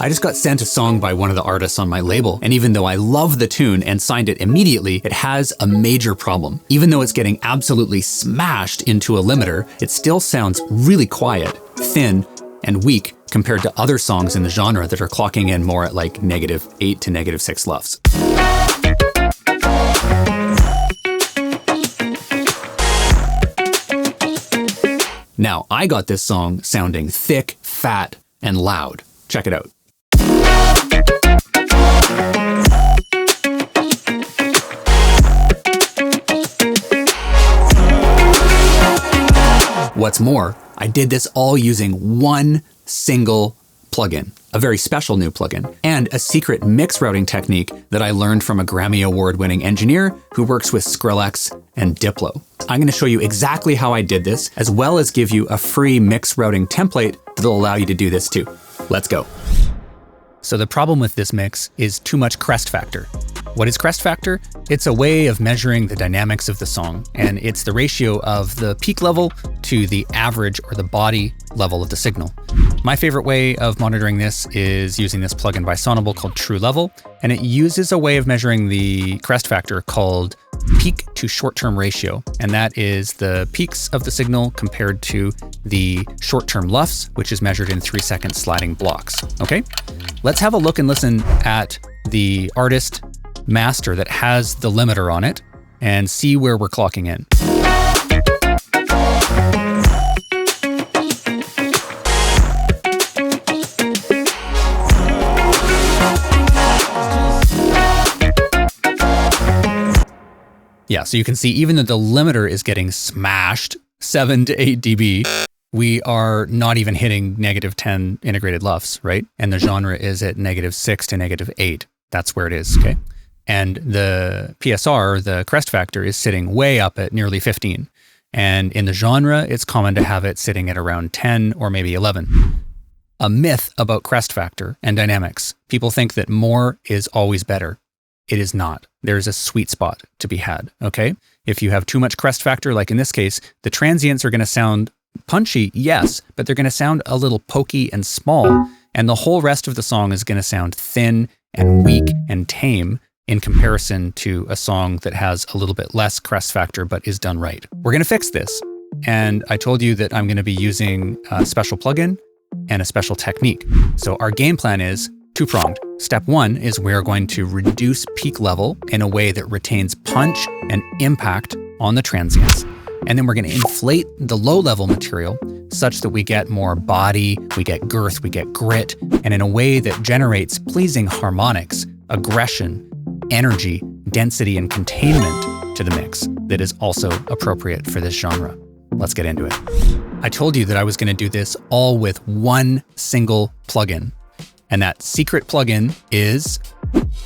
I just got sent a song by one of the artists on my label, and even though I love the tune and signed it immediately, it has a major problem. Even though it's getting absolutely smashed into a limiter, it still sounds really quiet, thin, and weak compared to other songs in the genre that are clocking in more at like -8 to -6 LUFS. Now, I got this song sounding thick, fat, and loud. Check it out. What's more, I did this all using one single plugin, a very special new plugin, and a secret mix routing technique that I learned from a Grammy Award-winning engineer who works with Skrillex and Diplo. I'm going to show you exactly how I did this, as well as give you a free mix routing template that'll allow you to do this too. Let's go. So the problem with this mix is too much crest factor. What is crest factor? It's a way of measuring the dynamics of the song, and it's the ratio of the peak level to the average or the body level of the signal. My favorite way of monitoring this is using this plugin by Sonable called True Level, and it uses a way of measuring the crest factor called peak to short-term ratio, and that is the peaks of the signal compared to the short-term LUFS, which is measured in 3-second sliding blocks, okay? Let's have a look and listen at the artist master that has the limiter on it and see where we're clocking in. Yeah, so you can see even though the limiter is getting smashed 7 to 8 dB, we are not even hitting -10 integrated LUFS, right? And the genre is at -6 to -8. That's where it is, okay? And the PSR, the crest factor, is sitting way up at nearly 15. And in the genre, it's common to have it sitting at around 10 or maybe 11. A myth about crest factor and dynamics. People think that more is always better. It is not. There's a sweet spot to be had, okay? If you have too much crest factor, like in this case, the transients are going to sound punchy, yes, but they're going to sound a little pokey and small, and the whole rest of the song is going to sound thin and weak and tame in comparison to a song that has a little bit less crest factor but is done right. We're going to fix this, and I told you that I'm going to be using a special plugin and a special technique. So our game plan is two-pronged. Step one is we're going to reduce peak level in a way that retains punch and impact on the transients. And then we're going to inflate the low-level material such that we get more body, we get girth, we get grit, and in a way that generates pleasing harmonics, aggression, energy, density, and containment to the mix that is also appropriate for this genre. Let's get into it. I told you that I was going to do this all with one single plugin. And that secret plugin is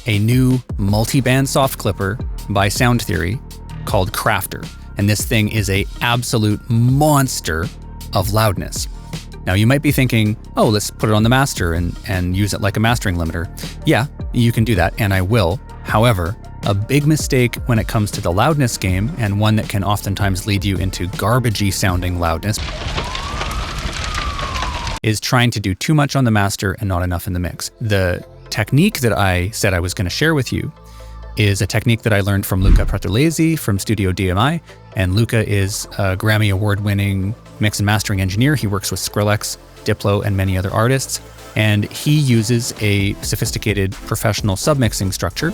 a new multi-band soft clipper by Sound Theory called Kraftur. And this thing is an absolute monster of loudness. Now you might be thinking, oh, let's put it on the master and use it like a mastering limiter. Yeah, you can do that, and I will. However, a big mistake when it comes to the loudness game, and one that can oftentimes lead you into garbagey sounding loudness, is trying to do too much on the master and not enough in the mix. The technique that I said I was going to share with you is a technique that I learned from Luca Pratalesi from Studio DMI. And Luca is a Grammy award-winning mix and mastering engineer. He works with Skrillex, Diplo, and many other artists. And he uses a sophisticated professional submixing structure.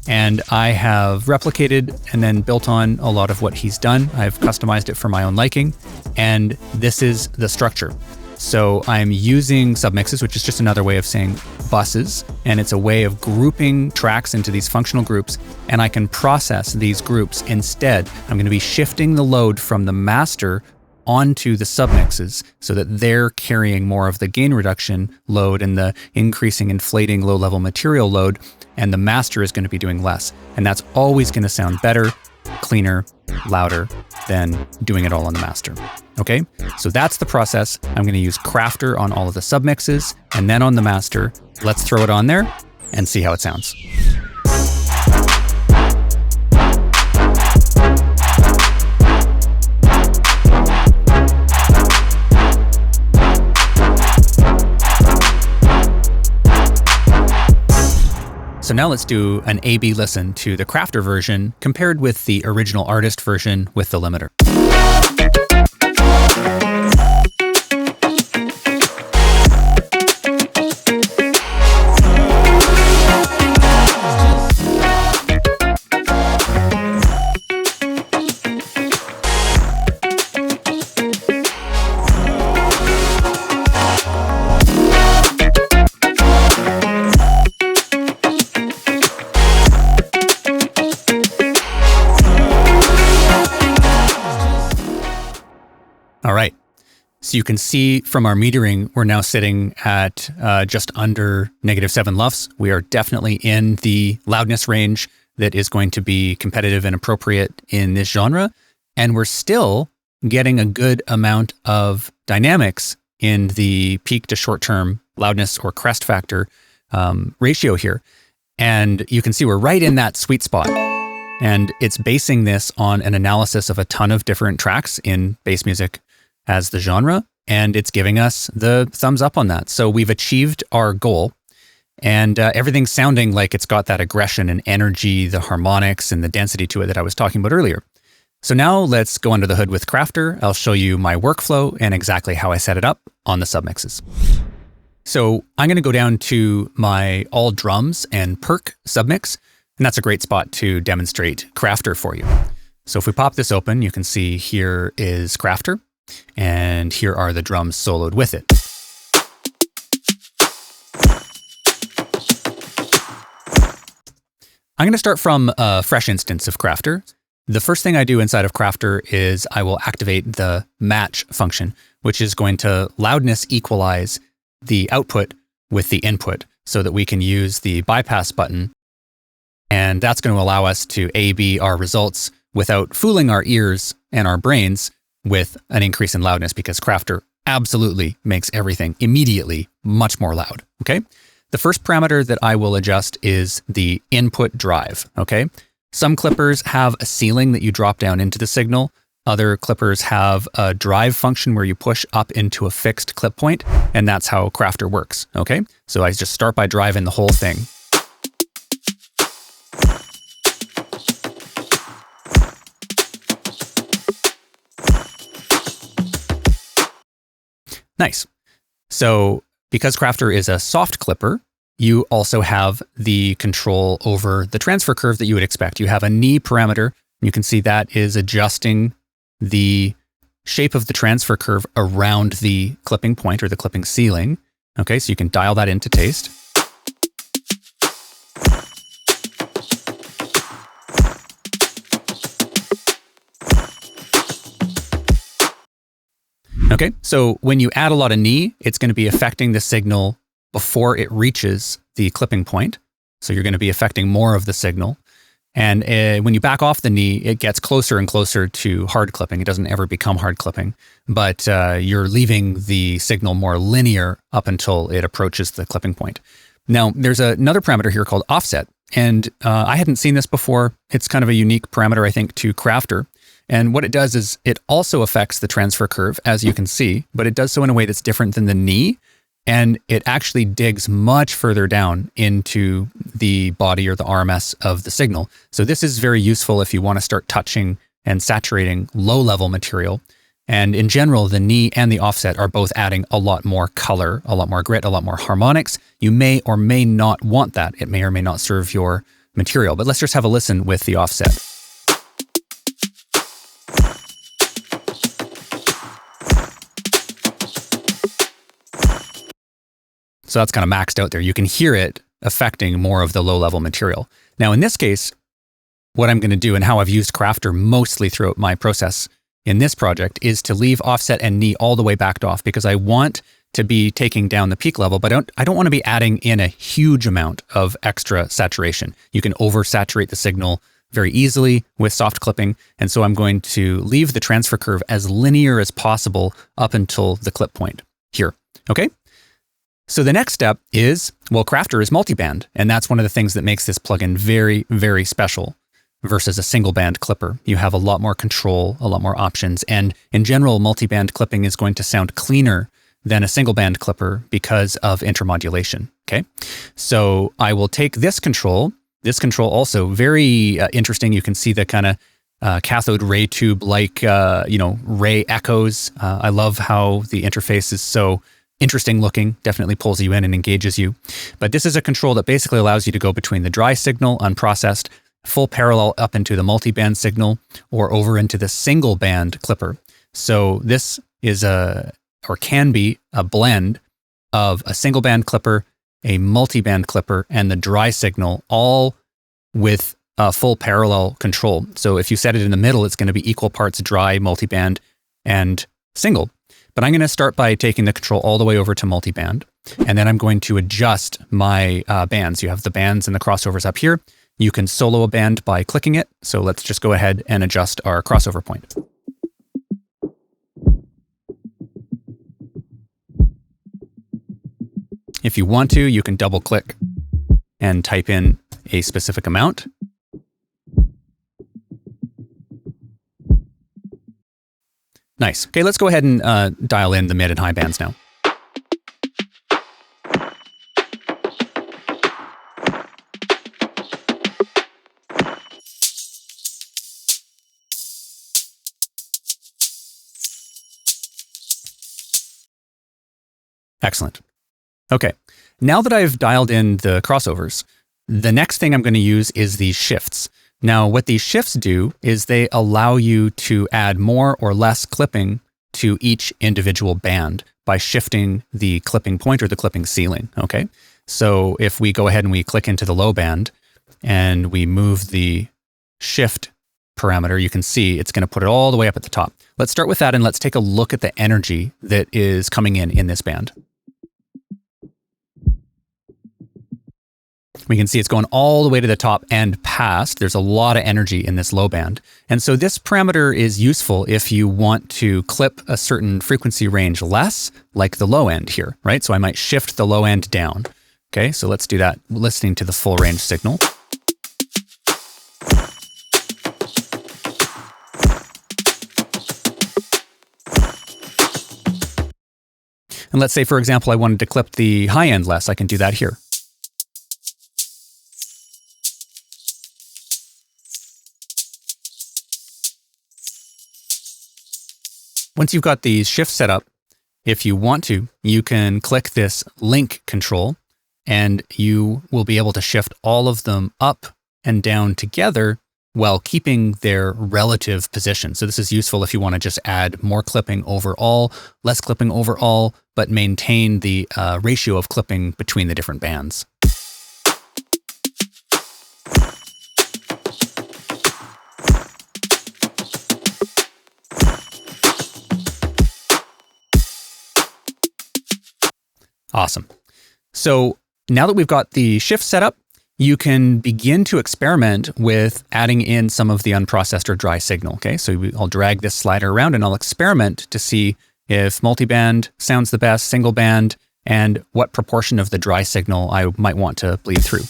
And I have replicated and then built on a lot of what he's done. I've customized it for my own liking. And this is the structure. So I'm using submixes, which is just another way of saying buses, and it's a way of grouping tracks into these functional groups, and I can process these groups instead. I'm going to be shifting the load from the master onto the submixes so that they're carrying more of the gain reduction load and the increasing inflating low-level material load, and the master is going to be doing less. And that's always going to sound better, cleaner, louder than doing it all on the master. Okay, so that's the process. I'm going to use Kraftur on all of the submixes and then on the master. Let's throw it on there and see how it sounds. So now let's do an A/B listen to the Kraftur version compared with the original artist version with the limiter. All right, so you can see from our metering, we're now sitting at just under -7 LUFS. We are definitely in the loudness range that is going to be competitive and appropriate in this genre. And we're still getting a good amount of dynamics in the peak to short-term loudness or crest factor ratio here. And you can see we're right in that sweet spot. And it's basing this on an analysis of a ton of different tracks in bass music as the genre, and it's giving us the thumbs up on that. So we've achieved our goal, and everything's sounding like it's got that aggression and energy, the harmonics and the density to it that I was talking about earlier. So now let's go under the hood with Kraftur. I'll show you my workflow and exactly how I set it up on the submixes. So I'm going to go down to my all drums and perk submix, and that's a great spot to demonstrate Kraftur for you. So if we pop this open, you can see here is Kraftur. And here are the drums soloed with it. I'm going to start from a fresh instance of Kraftur. The first thing I do inside of Kraftur is I will activate the match function, which is going to loudness equalize the output with the input so that we can use the bypass button. And that's going to allow us to A/B our results without fooling our ears and our brains with an increase in loudness, because Kraftur absolutely makes everything immediately much more loud, okay? The first parameter that I will adjust is the input drive, okay? Some clippers have a ceiling that you drop down into the signal. Other clippers have a drive function where you push up into a fixed clip point, and that's how Kraftur works, okay? So I just start by driving the whole thing. Nice. So because Kraftur is a soft clipper, you also have the control over the transfer curve that you would expect. You have a knee parameter. You can see that is adjusting the shape of the transfer curve around the clipping point or the clipping ceiling. Okay, so you can dial that into taste. Okay, so when you add a lot of knee, it's going to be affecting the signal before it reaches the clipping point. So you're going to be affecting more of the signal. And when you back off the knee, it gets closer and closer to hard clipping. It doesn't ever become hard clipping, but you're leaving the signal more linear up until it approaches the clipping point. Now, there's another parameter here called offset. And I hadn't seen this before. It's kind of a unique parameter, I think, to Kraftur. And what it does is it also affects the transfer curve, as you can see, but it does so in a way that's different than the knee. And it actually digs much further down into the body or the RMS of the signal. So this is very useful if you want to start touching and saturating low-level material. And in general, the knee and the offset are both adding a lot more color, a lot more grit, a lot more harmonics. You may or may not want that. It may or may not serve your material. But let's just have a listen with the offset. So that's kind of maxed out there. You can hear it affecting more of the low-level material. Now, in this case, what I'm going to do and how I've used Kraftur mostly throughout my process in this project is to leave offset and knee all the way backed off, because I want to be taking down the peak level, but I don't want to be adding in a huge amount of extra saturation. You can oversaturate the signal very easily with soft clipping. And so I'm going to leave the transfer curve as linear as possible up until the clip point here. Okay. So the next step is, well, Kraftur is multi-band, and that's one of the things that makes this plugin very, very special versus a single band clipper. You have a lot more control, a lot more options, and in general, multi-band clipping is going to sound cleaner than a single band clipper because of intermodulation. Okay. So I will take this control. This control also very interesting. You can see the kind of cathode ray tube like, ray echoes. I love how the interface is so interesting looking, definitely pulls you in and engages you. But this is a control that basically allows you to go between the dry signal, unprocessed, full parallel up into the multi-band signal, or over into the single band clipper. So this is can be a blend of a single band clipper, a multi-band clipper, and the dry signal, all with full parallel control. So if you set it in the middle, it's going to be equal parts dry, multi-band, and single. But I'm going to start by taking the control all the way over to multi-band, and then I'm going to adjust my bands. You have the bands and the crossovers up here. You can solo a band by clicking it. So let's just go ahead and adjust our crossover point. If you want to, you can double click and type in a specific amount. Nice. Okay, let's go ahead and dial in the mid and high bands now. Excellent. Okay, now that I've dialed in the crossovers, the next thing I'm going to use is these shifts. Now, what these shifts do is they allow you to add more or less clipping to each individual band by shifting the clipping point or the clipping ceiling, okay? So if we go ahead and we click into the low band and we move the shift parameter, you can see it's going to put it all the way up at the top. Let's start with that and let's take a look at the energy that is coming in this band. We can see it's going all the way to the top and past. There's a lot of energy in this low band. And so this parameter is useful if you want to clip a certain frequency range less, like the low end here, right? So I might shift the low end down. Okay, so let's do that, listening to the full range signal. And let's say, for example, I wanted to clip the high end less. I can do that here. Once you've got these shifts set up, if you want to, you can click this link control and you will be able to shift all of them up and down together while keeping their relative position. So this is useful if you want to just add more clipping overall, less clipping overall, but maintain the ratio of clipping between the different bands. Awesome. So now that we've got the shift set up, you can begin to experiment with adding in some of the unprocessed or dry signal. Okay, so I'll drag this slider around and I'll experiment to see if multi-band sounds the best, single band, and what proportion of the dry signal I might want to bleed through.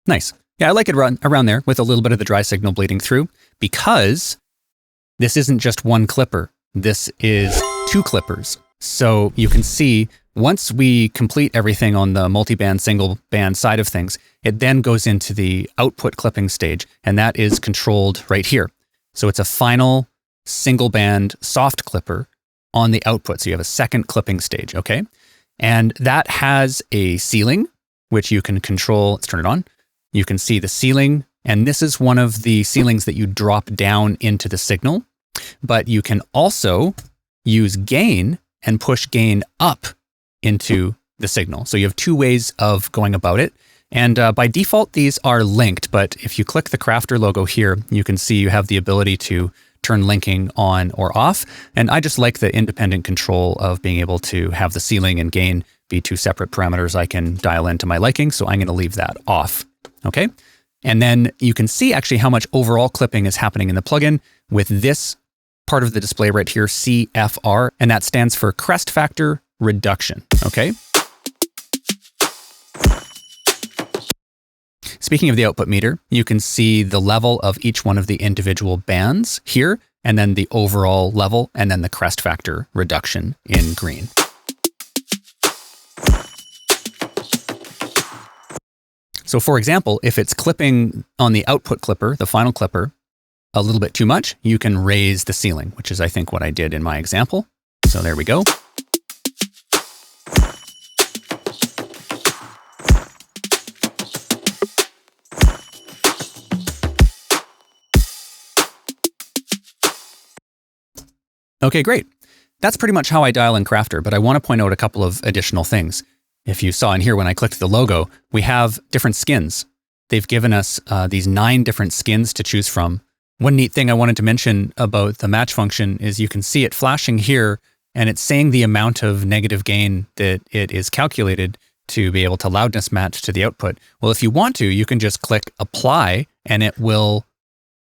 Nice. Yeah, I like it around there with a little bit of the dry signal bleeding through because this isn't just one clipper. This is two clippers. So you can see once we complete everything on the multi-band, single band side of things, it then goes into the output clipping stage, and that is controlled right here. So it's a final single band soft clipper on the output. So you have a second clipping stage, okay? And that has a ceiling, which you can control. Let's turn it on. You can see the ceiling, and this is one of the ceilings that you drop down into the signal, but you can also use gain and push gain up into the signal. So you have two ways of going about it. And by default, these are linked, but if you click the Kraftur logo here, you can see you have the ability to turn linking on or off. And I just like the independent control of being able to have the ceiling and gain be two separate parameters I can dial into my liking. So I'm going to leave that off. Okay. And then you can see actually how much overall clipping is happening in the plugin with this part of the display right here, CFR, and that stands for crest factor reduction, okay? Speaking of the output meter, you can see the level of each one of the individual bands here, and then the overall level, and then the crest factor reduction in green. So for example, if it's clipping on the output clipper, the final clipper, a little bit too much, you can raise the ceiling, which is I think what I did in my example. So there we go. Okay, great. That's pretty much how I dial in Kraftur, but I want to point out a couple of additional things. If you saw in here when I clicked the logo, we have different skins. They've given us these 9 different skins to choose from. One neat thing I wanted to mention about the match function is you can see it flashing here, and it's saying the amount of negative gain that it is calculated to be able to loudness match to the output. Well, if you want to, you can just click apply, and it will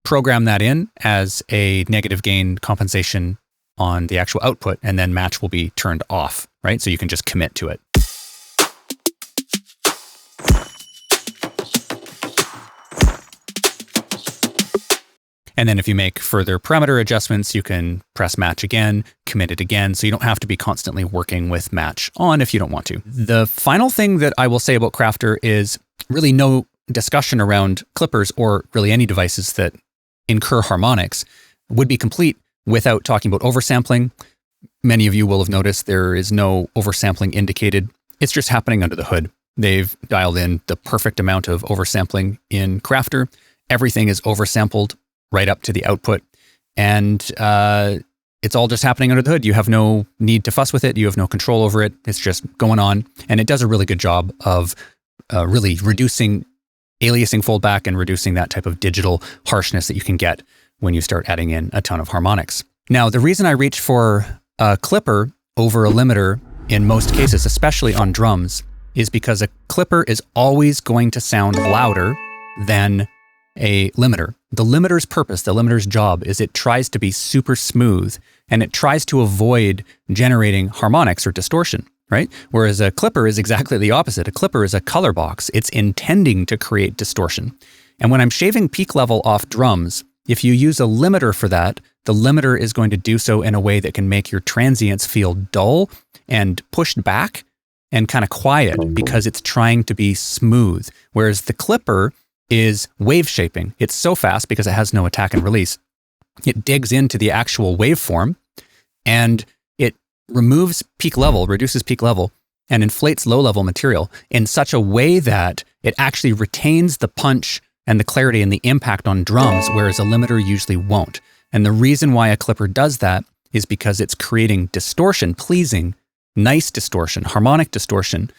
program that in as a negative gain compensation on the actual output, and then match will be turned off, right? So you can just commit to it. And then if you make further parameter adjustments, you can press match again, commit it again, so you don't have to be constantly working with match on if you don't want to. The final thing that I will say about Kraftur is really no discussion around clippers or really any devices that incur harmonics would be complete without talking about oversampling. Many of you will have noticed there is no oversampling indicated. It's just happening under the hood. They've dialed in the perfect amount of oversampling in Kraftur. Everything is oversampled right up to the output. And it's all just happening under the hood. You have no need to fuss with it. You have no control over it. It's just going on. And it does a really good job of really reducing aliasing foldback and reducing that type of digital harshness that you can get when you start adding in a ton of harmonics. Now, the reason I reach for a clipper over a limiter in most cases, especially on drums, is because a clipper is always going to sound louder than a limiter. The limiter's purpose, the limiter's job, is it tries to be super smooth, and it tries to avoid generating harmonics or distortion, right? Whereas a clipper is exactly the opposite. A clipper is a color box. It's intending to create distortion. And when I'm shaving peak level off drums, if you use a limiter for that, the limiter is going to do so in a way that can make your transients feel dull and pushed back and kind of quiet because it's trying to be smooth. Whereas the clipper is wave shaping. It's so fast because it has no attack and release. It digs into the actual waveform and it removes peak level, reduces peak level, and inflates low level material in such a way that it actually retains the punch and the clarity and the impact on drums, whereas a limiter usually won't. And the reason why a clipper does that is because it's creating distortion, pleasing, nice distortion, harmonic distortion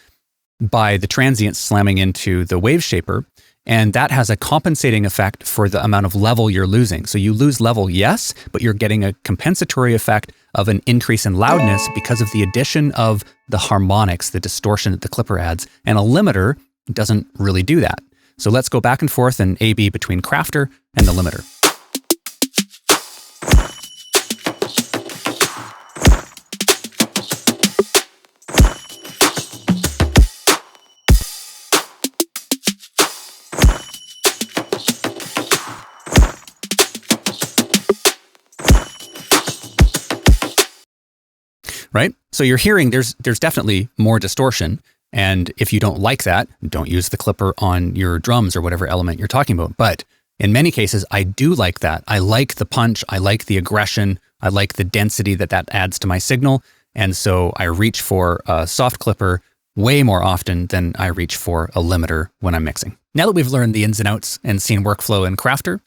by the transients slamming into the wave shaper. And that has a compensating effect for the amount of level you're losing. So you lose level, yes, but you're getting a compensatory effect of an increase in loudness because of the addition of the harmonics, the distortion that the clipper adds. And a limiter doesn't really do that. So let's go back and forth and A/B between Kraftur and the limiter. Right? So you're hearing there's definitely more distortion. And if you don't like that, don't use the clipper on your drums or whatever element you're talking about. But in many cases, I do like that. I like the punch. I like the aggression. I like the density that adds to my signal. And so I reach for a soft clipper way more often than I reach for a limiter when I'm mixing. Now that we've learned the ins and outs and seen workflow in Kraftur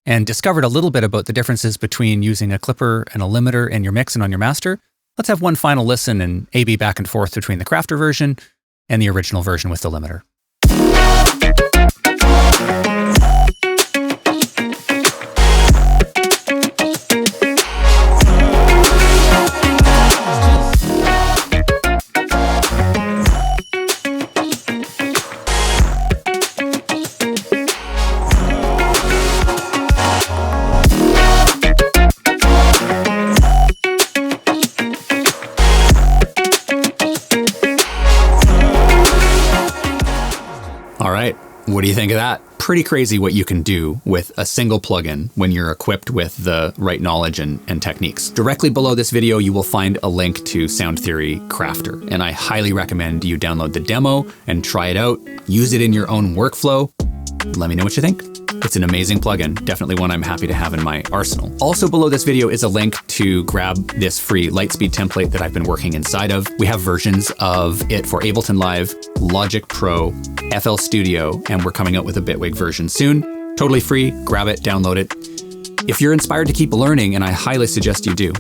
and discovered a little bit about the differences between using a clipper and a limiter in your mix and on your master, let's have one final listen and A/B back and forth between the Kraftur version and the original version with the limiter. All right, what do you think of that? Pretty crazy what you can do with a single plugin when you're equipped with the right knowledge and techniques. Directly below this video, you will find a link to Sound Theory Kraftur, and I highly recommend you download the demo and try it out. Use it in your own workflow. Let me know what you think. It's an amazing plugin, definitely one I'm happy to have in my arsenal. Also below this video is a link to grab this free Lightspeed template that I've been working inside of. We have versions of it for Ableton Live, Logic Pro, FL Studio, and we're coming out with a Bitwig version soon. Totally free, grab it, download it. If you're inspired to keep learning, and I highly suggest you do,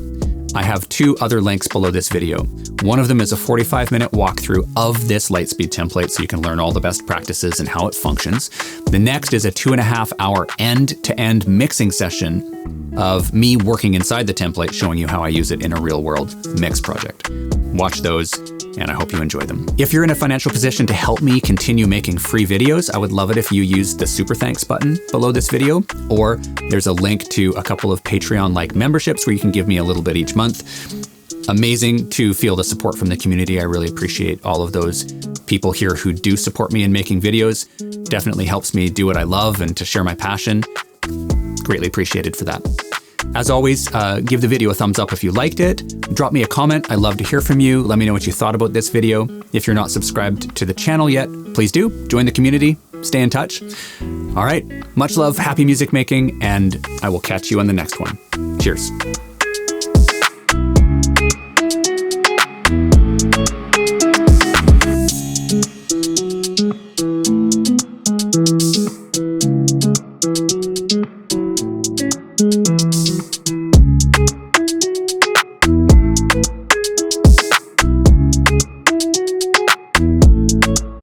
I have 2 other links below this video. One of them is a 45-minute walkthrough of this Lightspeed template so you can learn all the best practices and how it functions. The next is a 2.5-hour end-to-end mixing session of me working inside the template, showing you how I use it in a real-world mix project. Watch those, and I hope you enjoy them. If you're in a financial position to help me continue making free videos, I would love it if you use the super thanks button below this video, or there's a link to a couple of Patreon-like memberships where you can give me a little bit each month. Amazing to feel the support from the community. I really appreciate all of those people here who do support me in making videos. Definitely helps me do what I love and to share my passion. Greatly appreciated for that. As always, give the video a thumbs up if you liked it. Drop me a comment. I'd love to hear from you. Let me know what you thought about this video. If you're not subscribed to the channel yet, please do. Join the community. Stay in touch. All right. Much love, happy music making, and I will catch you on the next one. Cheers.